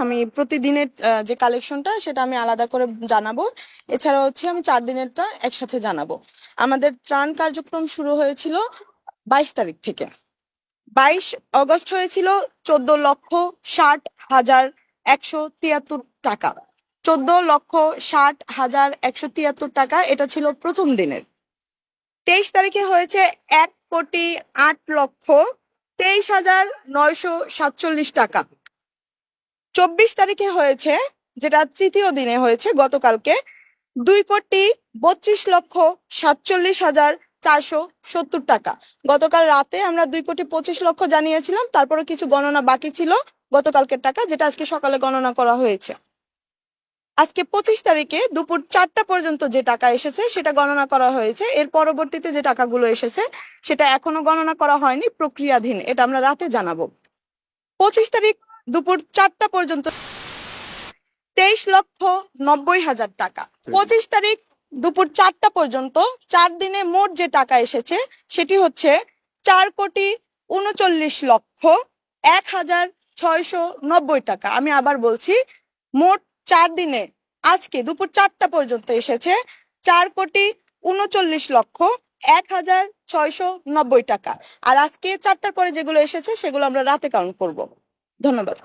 আমি প্রতিদিনের যে কালেকশনটা সেটা আমি আলাদা করে জানাবো। এছাড়া আমি 4 দিনেরটা একসাথে জানাবো। আমাদের ত্রাণ কার্যক্রম শুরু হয়েছিল 22 তারিখ থেকে। 22 আগস্ট হয়েছিল 14,60,173 টাকা। 14,60,173 টাকা, এটা ছিল প্রথম দিনের। 23 তারিখে হয়েছে 1,08,23,947 টাকা। 24 তারিখে হয়েছে, যেটা তৃতীয় দিনে হয়েছে গতকালকে, 2,32,47,470 টাকা। গতকাল রাতে আমরা 2,25,00,000 জানিয়েছিলাম, তারপরে কিছু গণনা বাকি ছিল গতকালকের টাকা, যেটা আজকে সকালে গণনা করা হয়েছে। আজকে 25 তারিখে দুপুর 4টা পর্যন্ত যে টাকা এসেছে সেটা গণনা করা হয়েছে। এর পরবর্তীতে যে টাকাগুলো এসেছে সেটা এখনো গণনা করা হয়নি, প্রক্রিয়াধীন, এটা আমরা রাতে জানাবো। 25 তারিখ দুপুর 4টা পর্যন্ত 23,90,000 টাকা। 25 তারিখ দুপুর 4টা পর্যন্ত 4 দিনে মোট যে টাকা এসেছে সেটি হচ্ছে 4,39,01,690 টাকা। আমি আবার বলছি, মোট 4 দিনে আজকে দুপুর 4টা পর্যন্ত এসেছে 4,39,01,690 টাকা। আর আজকে 4টার পরে যেগুলো এসেছে সেগুলো আমরা রাতে কাউন্ট করব। ধন্যবাদ।